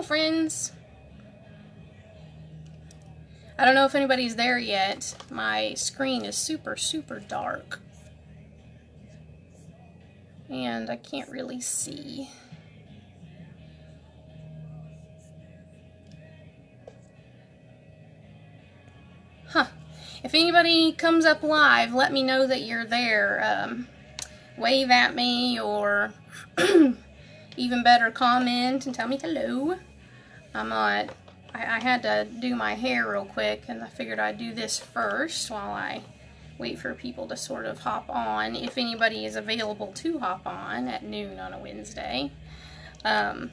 Hello, friends. I don't know if anybody's there yet. My screen is super, super dark. And I can't really see. Huh. If anybody comes up live, let me know that you're there. Wave at me, or even better, comment and tell me hello. I had to do my hair real quick, and I figured I'd do this first while I wait for people to sort of hop on, if anybody is available to hop on at noon on a Wednesday. I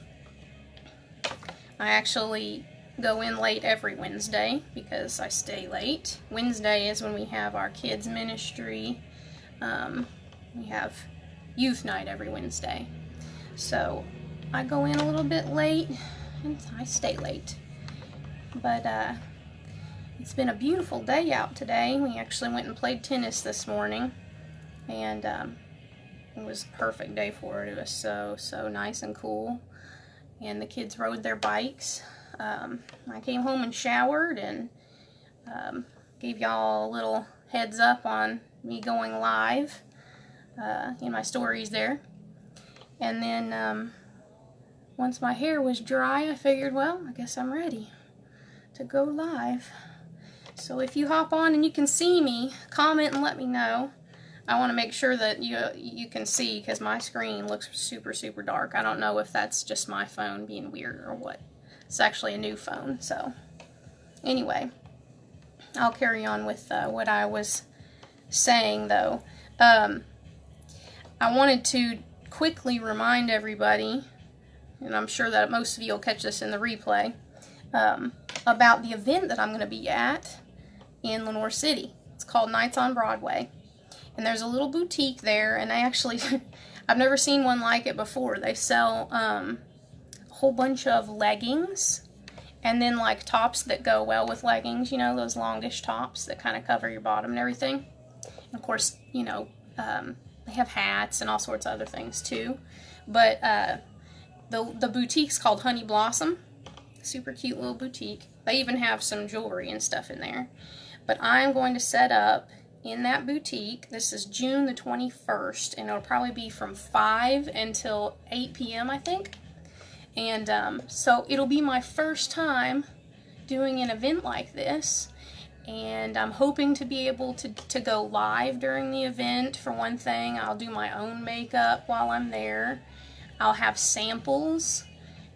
actually go in late every Wednesday because I stay late. Wednesday is when we have our kids ministry. We have youth night every Wednesday. So I go in a little bit late and I stay late. But it's been a beautiful day out today. We actually went and played tennis this morning, and it was a perfect day for it. It was so nice and cool, and the kids rode their bikes. I came home and showered and gave y'all a little heads up on me going live in my stories there. And then once my hair was dry, I figured, well, I guess I'm ready to go live. So if you hop on and you can see me, comment and let me know. I want to make sure that you can see, because my screen looks super, super dark. I don't know if that's just my phone being weird or what. It's actually a new phone. So anyway, I'll carry on with what I was saying, though. I wanted to quickly remind everybody, and I'm sure that most of you will catch this in the replay, about the event that I'm going to be at in Lenoir City. It's called Nights on Broadway. And there's a little boutique there, and they actually, I've never seen one like it before. They sell a whole bunch of leggings, and then like tops that go well with leggings, you know, those longish tops that kind of cover your bottom and everything. And of course, you know, they have hats and all sorts of other things too. But the boutique's called Honey Blossom. Super cute little boutique. They even have some jewelry and stuff in there. But I'm going to set up in that boutique. This is June the 21st, and it'll probably be from 5 until 8 p.m. I think. And so it'll be my first time doing an event like this. And I'm hoping to be able to go live during the event. For one thing, I'll do my own makeup while I'm there. I'll have samples,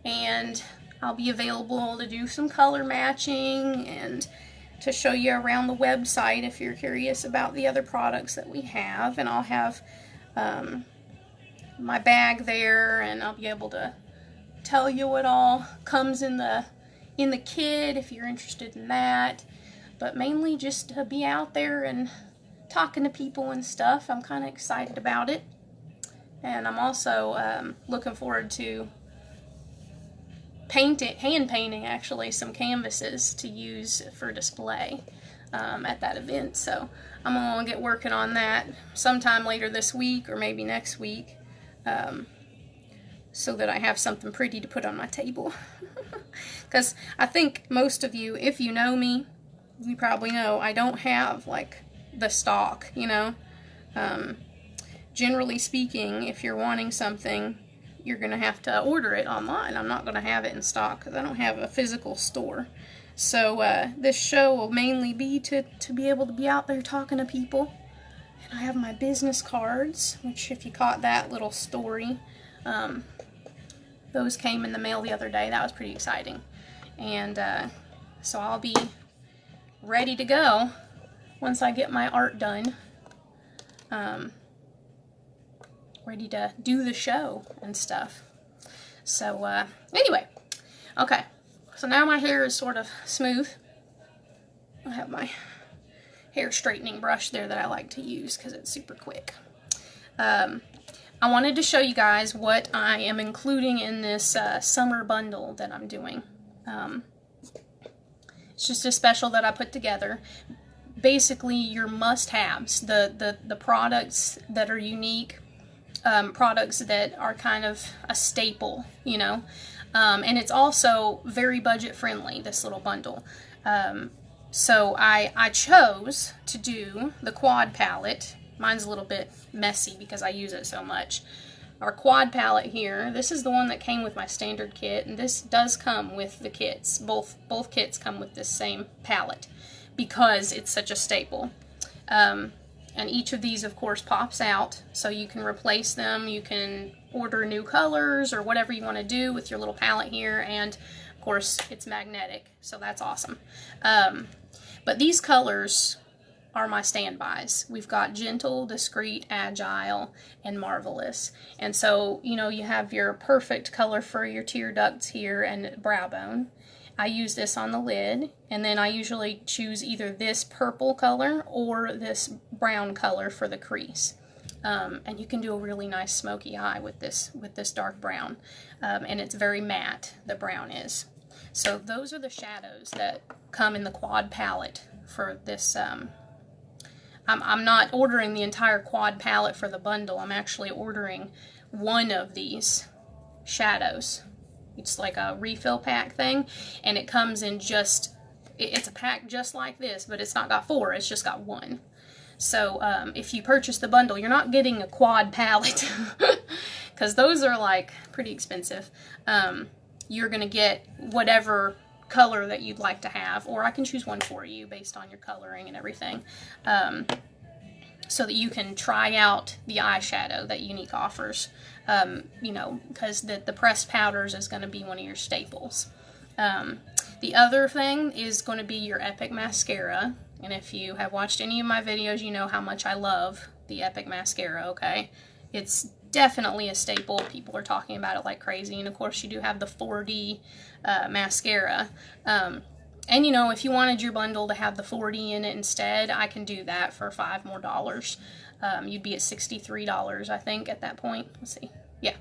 and I'll be available to do some color matching and to show you around the website if you're curious about the other products that we have. And I'll have my bag there, and I'll be able to tell you what all comes in the kit if you're interested in that. But mainly just to be out there and talking to people and stuff. I'm kind of excited about it. And I'm also looking forward to hand painting actually some canvases to use for display at that event. So I'm going to get working on that sometime later this week or maybe next week, so that I have something pretty to put on my table. Because I think most of you, if you know me, you probably know I don't have like the stock, you know. Generally speaking, if you're wanting something, you're going to have to order it online. I'm not going to have it in stock because I don't have a physical store. So this show will mainly be to be able to be out there talking to people. And I have my business cards, which if you caught that little story, those came in the mail the other day. That was pretty exciting. And so I'll be ready to go once I get my art done. Ready to do the show and stuff. So anyway, okay, so now my hair is sort of smooth. I have my hair straightening brush there that I like to use because it's super quick. I wanted to show you guys what I am including in this summer bundle that I'm doing. It's just a special that I put together. Basically your must-haves, the products that are unique products that are kind of a staple, you know. And it's also very budget friendly, this little bundle. So I chose to do the quad palette. Mine's a little bit messy because I use it so much. Our quad palette here, this is the one that came with my standard kit, and this does come with the kits. Both kits come with this same palette because it's such a staple. And each of these, of course, pops out, so you can replace them. You can order new colors or whatever you want to do with your little palette here, and of course, it's magnetic, so that's awesome. But these colors are my standbys. We've got Gentle, Discreet, Agile, and Marvelous. And so, you know, you have your perfect color for your tear ducts here and brow bone. I use this on the lid, and then I usually choose either this purple color or this brown color for the crease. And you can do a really nice smoky eye with this dark brown. And it's very matte, the brown is. So those are the shadows that come in the quad palette for this. I'm not ordering the entire quad palette for the bundle. I'm actually ordering one of these shadows. It's like a refill pack thing, and it comes in it's a pack just like this, but it's not got 4, it's just got 1. So if you purchase the bundle, you're not getting a quad palette, because those are like pretty expensive. You're going to get whatever color that you'd like to have, or I can choose one for you based on your coloring and everything, so that you can try out the eyeshadow that Younique offers. You know, because the pressed powders is going to be one of your staples. The other thing is going to be your Epic Mascara, and if you have watched any of my videos, you know how much I love the Epic Mascara, okay? It's definitely a staple. People are talking about it like crazy, and of course you do have the 4D mascara. And you know, if you wanted your bundle to have the 4D in it instead, I can do that for $5 more. You'd be at $63, I think, at that point. Let's see. Yeah.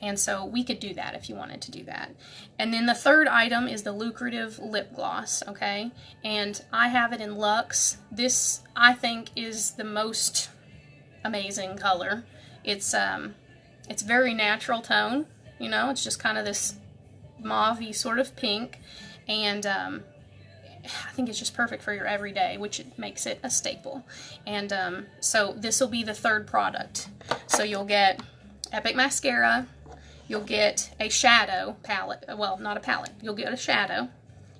And so we could do that if you wanted to do that. And then the third item is the lucrative lip gloss, okay? And I have it in Luxe. This, I think, is the most amazing color. It's very natural tone, you know? It's just kind of this mauve-y sort of pink. And I think it's just perfect for your everyday, which makes it a staple. And so this will be the third product. So you'll get Epic Mascara, you'll get a shadow palette, well, not a palette, you'll get a shadow,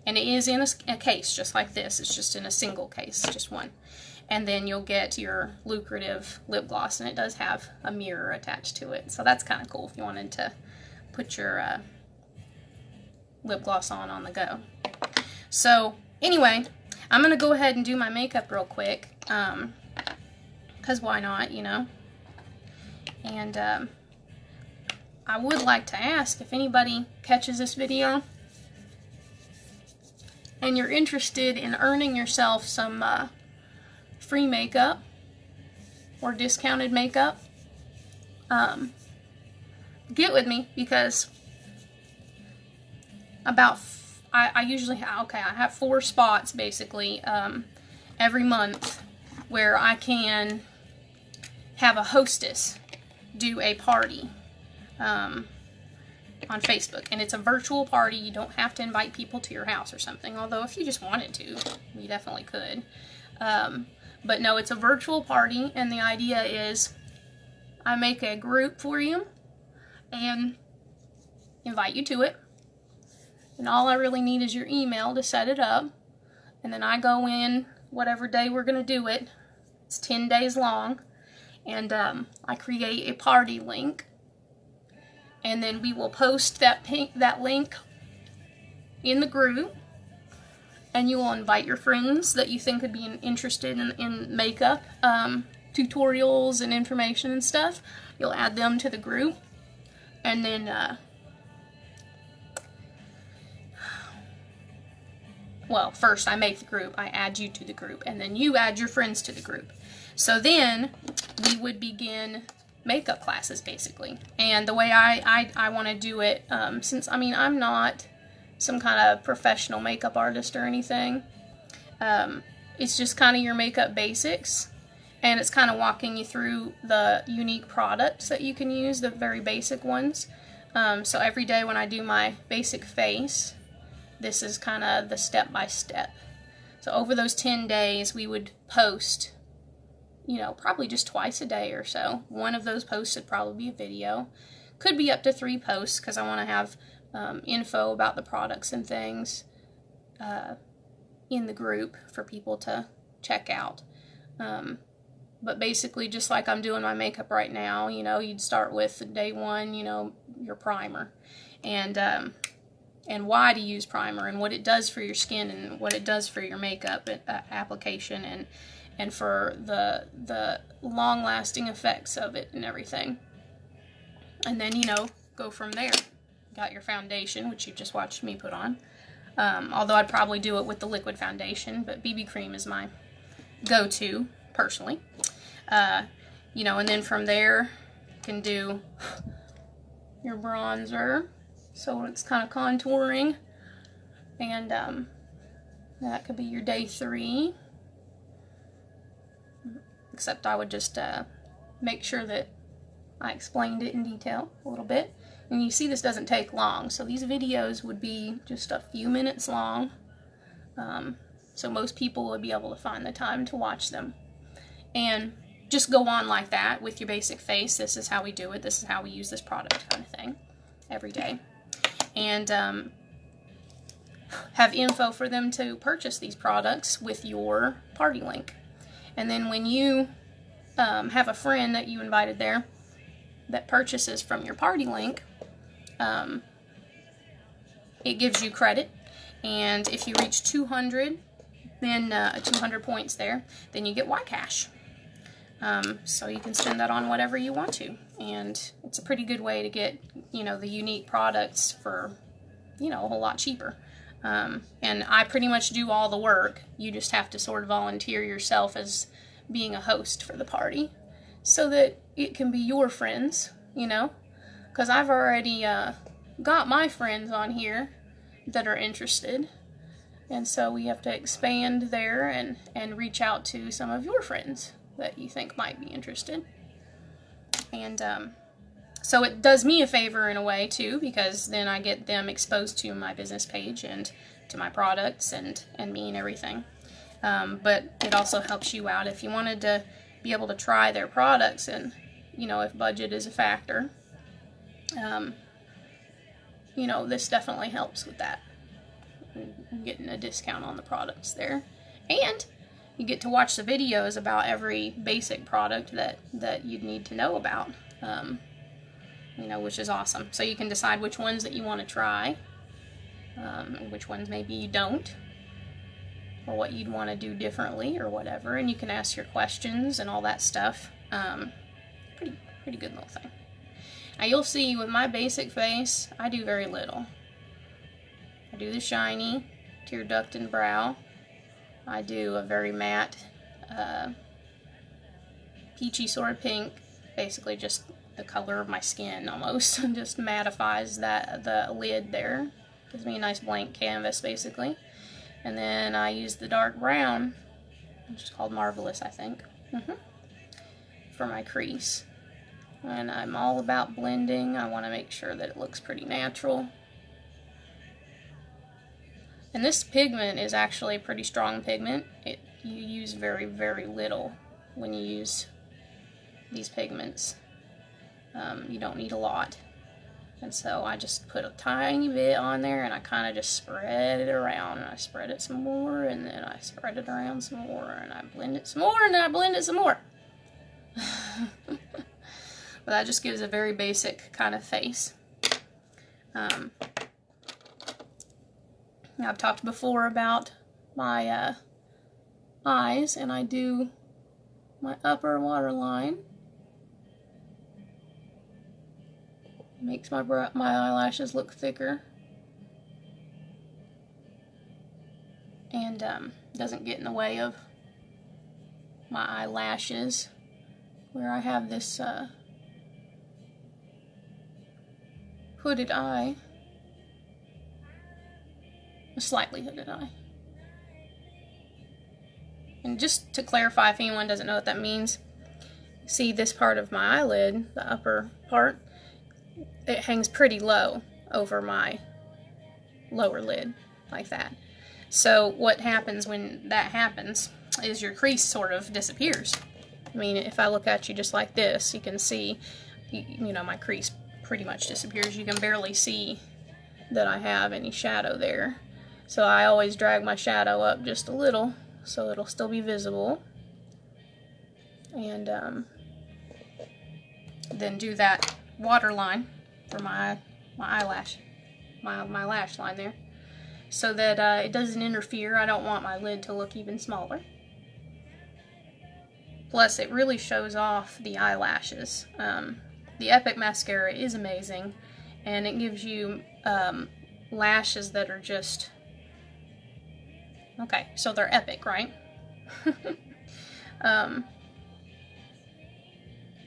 and it is in a case just like this. It's just in a single case, just one. And then you'll get your lucrative lip gloss, and it does have a mirror attached to it. So that's kind of cool if you wanted to put your lip gloss on the go. So anyway, I'm going to go ahead and do my makeup real quick, because why not, you know? And I would like to ask if anybody catches this video and you're interested in earning yourself some free makeup or discounted makeup, get with me, because I usually have, I have 4 spots basically every month where I can have a hostess do a party on Facebook, and it's a virtual party. You don't have to invite people to your house or something, although if you just wanted to, you definitely could. But no, it's a virtual party, and the idea is I make a group for you and invite you to it, and all I really need is your email to set it up, and then I go in whatever day we're going to do it. It's 10 days long, and I create a party link, and then we will post that link in the group, and you will invite your friends that you think would be interested in makeup tutorials and information and stuff. You'll add them to the group, and then well, first I make the group, I add you to the group, and then you add your friends to the group. So then we would begin makeup classes, basically. And the way I want to do it, since, I mean, I'm not some kind of professional makeup artist or anything, it's just kind of your makeup basics. And it's kind of walking you through the unique products that you can use, the very basic ones. So every day when I do my basic face, this is kind of the step-by-step. So over those 10 days, we would post, you know, probably just twice a day or so. One of those posts would probably be a video. Could be up to 3 posts because I want to have info about the products and things in the group for people to check out. But basically, just like I'm doing my makeup right now, you know, you'd start with day 1, you know, your primer, and why to use primer, and what it does for your skin, and what it does for your makeup application, and for the long-lasting effects of it and everything. And then, you know, go from there. Got your foundation, which you just watched me put on. Although I'd probably do it with the liquid foundation, but BB cream is my go-to, personally. You know, and then from there, you can do your bronzer, so it's kind of contouring, and that could be your day 3, except I would just make sure that I explained it in detail a little bit. And you see this doesn't take long, so these videos would be just a few minutes long, so most people would be able to find the time to watch them. And just go on like that with your basic face. This is how we do it, this is how we use this product, kind of thing, every day. And have info for them to purchase these products with your party link. And then when you have a friend that you invited there that purchases from your party link, it gives you credit, and if you reach 200, then 200 points there, then you get Ycash. So you can spend that on whatever you want to, and it's a pretty good way to get, you know, the unique products for, you know, a whole lot cheaper. And I pretty much do all the work. You just have to sort of volunteer yourself as being a host for the party, so that it can be your friends, you know, because I've already got my friends on here that are interested, and so we have to expand there and reach out to some of your friends that you think might be interested. And so it does me a favor in a way too, because then I get them exposed to my business page and to my products and me and everything. But it also helps you out if you wanted to be able to try their products, and, you know, if budget is a factor, you know, this definitely helps with that, getting a discount on the products there. And you get to watch the videos about every basic product that you'd need to know about, you know, which is awesome. So you can decide which ones that you want to try, and which ones maybe you don't, or what you'd want to do differently or whatever, and you can ask your questions and all that stuff. Pretty good little thing. Now you'll see with my basic face, I do very little. I do the shiny, tear duct and brow. I do a very matte, peachy sort of pink, basically just the color of my skin almost. Just mattifies the lid there. Gives me a nice blank canvas basically. And then I use the dark brown, which is called Marvelous, I think, for my crease. And I'm all about blending. I want to make sure that it looks pretty natural. And this pigment is actually a pretty strong pigment. You use very, very little when you use these pigments. You don't need a lot. And so I just put a tiny bit on there, and I kind of just spread it around, and I spread it some more, and then I spread it around some more, and I blend it some more, and then I blend it some more. But that just gives a very basic kind of face. I've talked before about my eyes, and I do my upper waterline. Makes my eyelashes look thicker, and doesn't get in the way of my eyelashes, where I have this hooded eye, a slightly hooded eye. And just to clarify, if anyone doesn't know what that means, see this part of my eyelid, the upper part, it hangs pretty low over my lower lid, like that. So what happens when that happens is your crease sort of disappears. I mean, if I look at you just like this, you can see, you know, my crease pretty much disappears. You can barely see that I have any shadow there. So I always drag my shadow up just a little so it'll still be visible. And then do that waterline for my eyelash, my lash line there, so that it doesn't interfere. I don't want my lid to look even smaller. Plus, it really shows off the eyelashes. The Epic mascara is amazing, and it gives you lashes that are just, okay, so they're epic, right?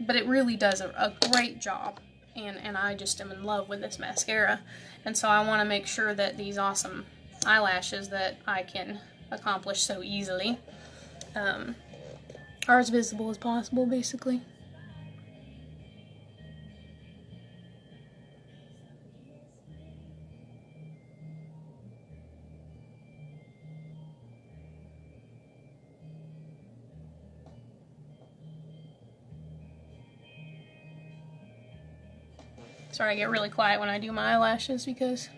But it really does a great job, and I just am in love with this mascara, and so I want to make sure that these awesome eyelashes that I can accomplish so easily are as visible as possible, basically. Sorry, I get really quiet when I do my eyelashes because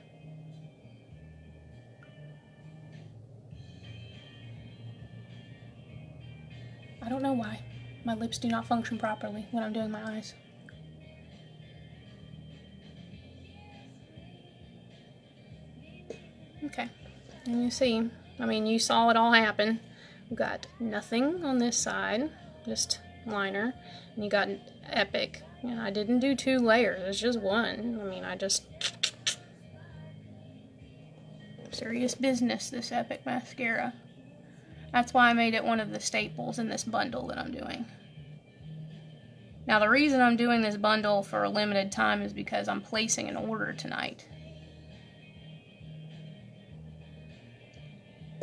I don't know why. My lips do not function properly when I'm doing my eyes. Okay, and you see, I mean, you saw it all happen. We've got nothing on this side, just liner, and you got an Epic. And I didn't do 2 layers, it's just one. I mean, I just... serious business, this Epic mascara. That's why I made it one of the staples in this bundle that I'm doing. Now, the reason I'm doing this bundle for a limited time is because I'm placing an order tonight.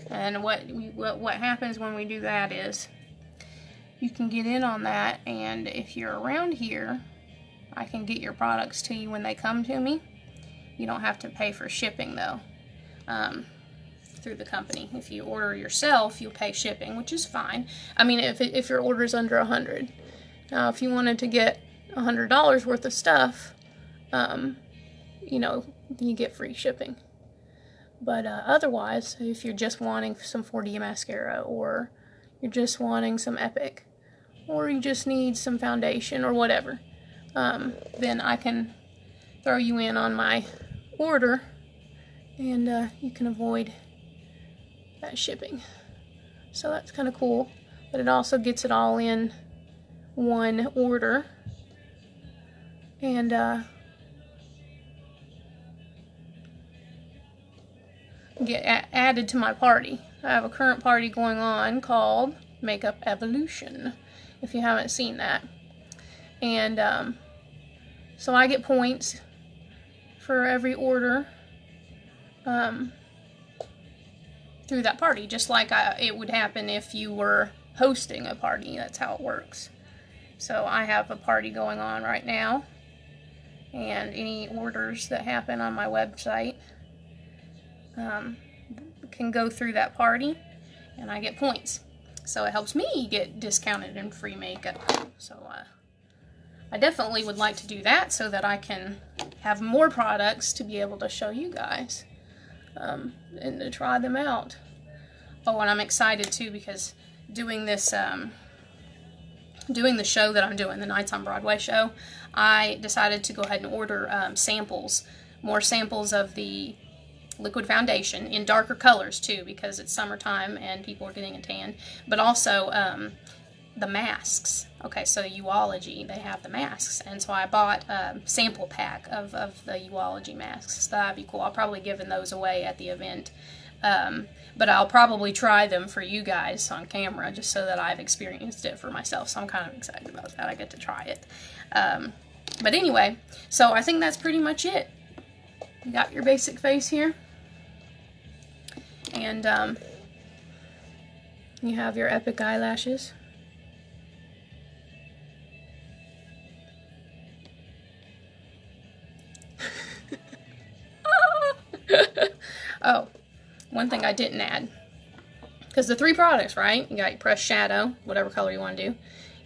And what happens when we do that is you can get in on that, and if you're around here, I can get your products to you when they come to me. You don't have to pay for shipping, though, through the company. If you order yourself, you'll pay shipping, which is fine. I mean, if your order's under $100. Now, if you wanted to get $100 worth of stuff, you know, you get free shipping. But otherwise, if you're just wanting some 4D mascara, or you're just wanting some Epic, or you just need some foundation or whatever, then I can throw you in on my order, and you can avoid that shipping. So that's kind of cool, but it also gets it all in one order, and get added to my party. I have a current party going on called Makeup Evolution, if you haven't seen that. And so I get points for every order through that party, just like it would happen if you were hosting a party. That's how it works. So I have a party going on right now, and any orders that happen on my website can go through that party, and I get points. So it helps me get discounted and free makeup. So I definitely would like to do that so that I can have more products to be able to show you guys and to try them out. Oh, and I'm excited too because doing this, doing the show that I'm doing, the Nights on Broadway show, I decided to go ahead and order samples, more samples of the liquid foundation in darker colors too, because it's summertime and people are getting a tan, but also the masks. Okay, so Uology, they have the masks, and so I bought a sample pack of the Uology masks. So that'd be cool. I'll probably give those away at the event, but I'll probably try them for you guys on camera just so that I've experienced it for myself. So I'm kind of excited about that. I get to try it. But anyway, so I think that's pretty much it. You got your basic face here, and You have your Epic eyelashes. Oh, one thing I didn't add. Because the 3 products, right? You got your Pressed Shadow, whatever color you want to do,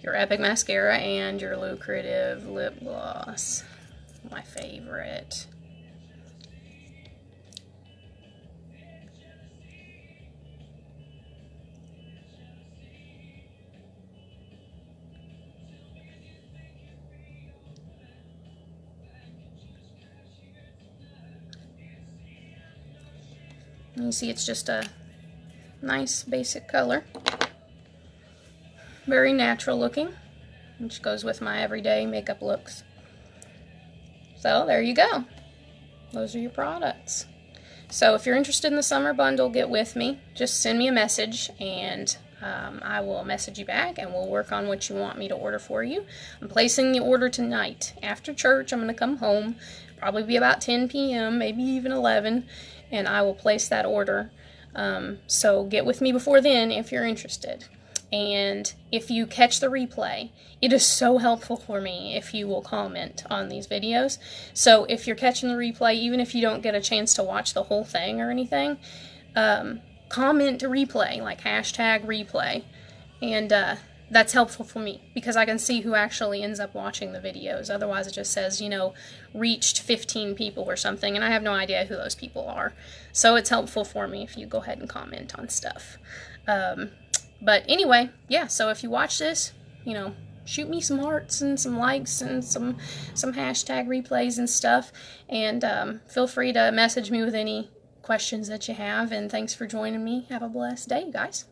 your Epic Mascara, and your Lucrative Lip Gloss. My favorite. You see it's just a nice basic color. Very natural looking, which goes with my everyday makeup looks. So there you go. Those are your products. So if you're interested in the summer bundle, get with me. Just send me a message and I will message you back and we'll work on what you want me to order for you. I'm placing the order tonight. After church, I'm going to come home. Probably be about 10 p.m., maybe even 11, and I will place that order. So get with me before then if you're interested. And if you catch the replay, it is so helpful for me if you will comment on these videos. So if you're catching the replay, even if you don't get a chance to watch the whole thing or anything, comment to replay, like #replay. And that's helpful for me because I can see who actually ends up watching the videos. Otherwise it just says, you know, reached 15 people or something, and I have no idea who those people are. So it's helpful for me if you go ahead and comment on stuff. But anyway, yeah, so if you watch this, you know, shoot me some hearts and some likes and some #replays and stuff. And feel free to message me with any questions that you have. And thanks for joining me. Have a blessed day, you guys.